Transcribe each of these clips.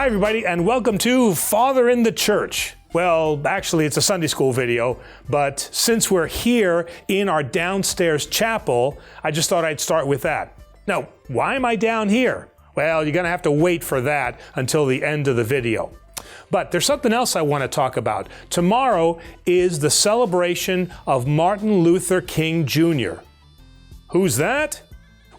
everybody, and welcome to Father in the Church. Well, actually, it's a Sunday school video, but since we're here in our downstairs chapel, I just thought I'd start with that. Now, why am I down here? Well, you're going to have to wait for that until the end of the video. But there's something else I want to talk about. Tomorrow is the celebration of Martin Luther King Jr. Who's that?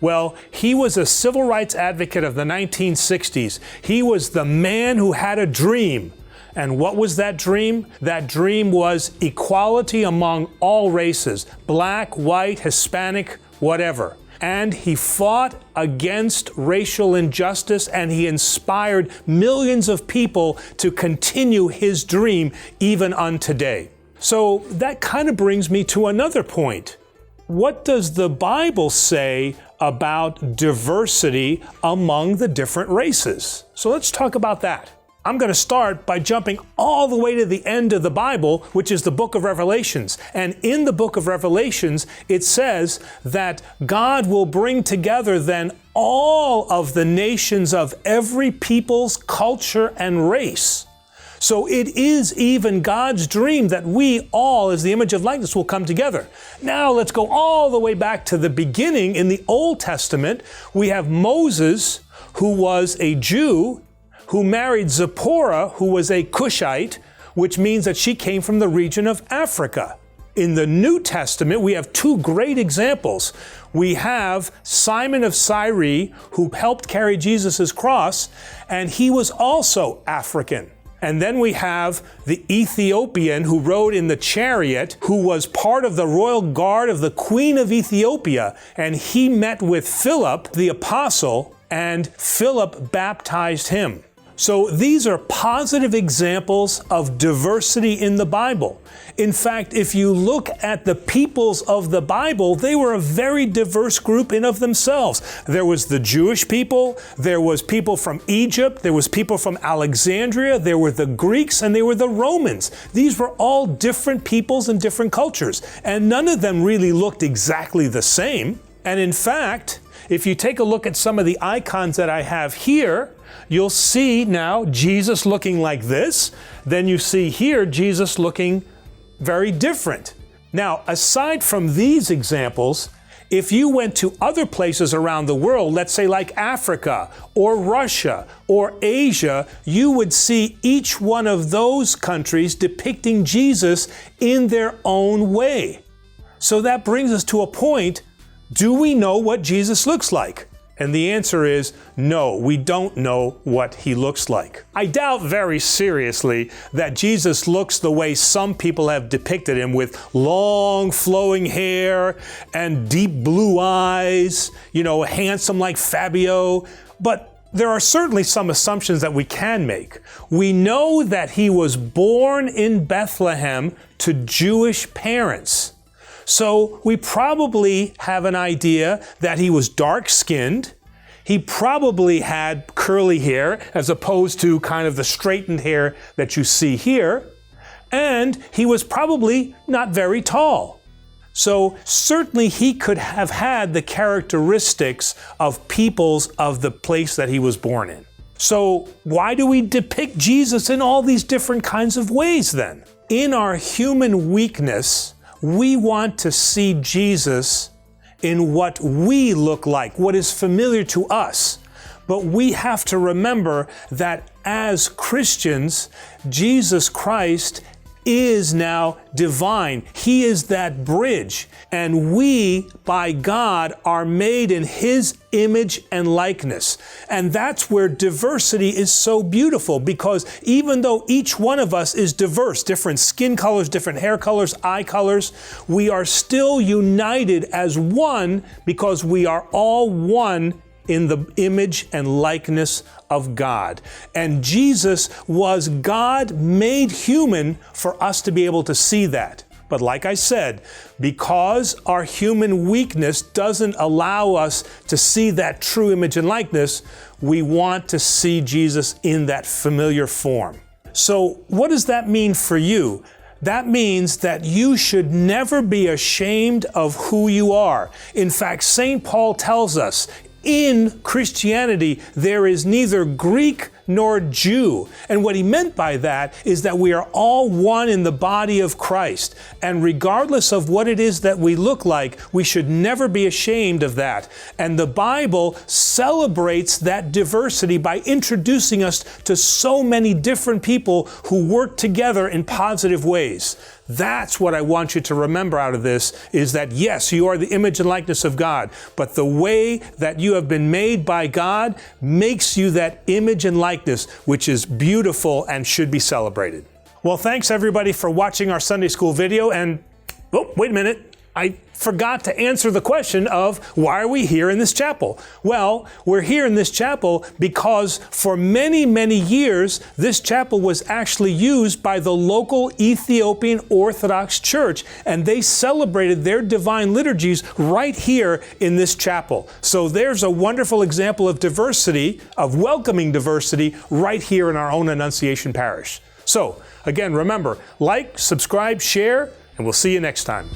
Well, he was a civil rights advocate of the 1960s. He was the man who had a dream. And what was that dream? That dream was equality among all races, black, white, Hispanic, whatever. And he fought against racial injustice, and he inspired millions of people to continue his dream even unto today. So that kind of brings me to another point. What does the Bible say about diversity among the different races? So let's talk about that. I'm going to start by jumping all the way to the end of the Bible, which is the book of Revelations. And in the book of Revelations, it says that God will bring together then all of the nations of every people's culture and race. So it is even God's dream that we all, as the image of likeness, will come together. Now let's go all the way back to the beginning. In the Old Testament, we have Moses, who was a Jew, who married Zipporah, who was a Cushite, which means that she came from the region of Africa. In the New Testament, we have two great examples. We have Simon of Cyrene, who helped carry Jesus' cross, and he was also African. And then we have the Ethiopian who rode in the chariot, who was part of the royal guard of the Queen of Ethiopia. And he met with Philip, the apostle, and Philip baptized him. So these are positive examples of diversity in the Bible. In fact, if you look at the peoples of the Bible, they were a very diverse group in of themselves. There was the Jewish people, there was people from Egypt, there was people from Alexandria, there were the Greeks, and there were the Romans. These were all different peoples and different cultures, and none of them really looked exactly the same. And in fact, if you take a look at some of the icons that I have here, you'll see now Jesus looking like this. Then you see here Jesus looking very different. Now, aside from these examples, if you went to other places around the world, let's say like Africa or Russia or Asia, you would see each one of those countries depicting Jesus in their own way. So that brings us to a point. Do we know what Jesus looks like? And the answer is no, we don't know what he looks like. I doubt very seriously that Jesus looks the way some people have depicted him, with long flowing hair and deep blue eyes, handsome like Fabio. But there are certainly some assumptions that we can make. We know that he was born in Bethlehem to Jewish parents. So we probably have an idea that he was dark-skinned. He probably had curly hair as opposed to kind of the straightened hair that you see here. And he was probably not very tall. So certainly he could have had the characteristics of peoples of the place that he was born in. So why do we depict Jesus in all these different kinds of ways then? In our human weakness, we want to see Jesus in what we look like, what is familiar to us. But we have to remember that as Christians, Jesus Christ is now divine. He is that bridge. And we, by God, are made in His image and likeness. And that's where diversity is so beautiful, because even though each one of us is diverse, different skin colors, different hair colors, eye colors, we are still united as one because we are all one in the image and likeness of God. And Jesus was God made human for us to be able to see that. But like I said, because our human weakness doesn't allow us to see that true image and likeness, we want to see Jesus in that familiar form. So what does that mean for you? That means that you should never be ashamed of who you are. In fact, St. Paul tells us in Christianity, there is neither Greek nor Jew. And what he meant by that is that we are all one in the body of Christ. And regardless of what it is that we look like, we should never be ashamed of that. And the Bible celebrates that diversity by introducing us to so many different people who work together in positive ways. That's what I want you to remember out of this, is that yes, you are the image and likeness of God, but the way that you have been made by God makes you that image and likeness, which is beautiful and should be celebrated. Well, thanks everybody for watching our Sunday school video. And, oh, wait a minute. I forgot to answer the question of why are we here in this chapel? Well, we're here in this chapel because for many, many years, this chapel was actually used by the local Ethiopian Orthodox Church, and they celebrated their divine liturgies right here in this chapel. So there's a wonderful example of diversity, of welcoming diversity, right here in our own Annunciation parish. So, again, remember, like, subscribe, share, and we'll see you next time.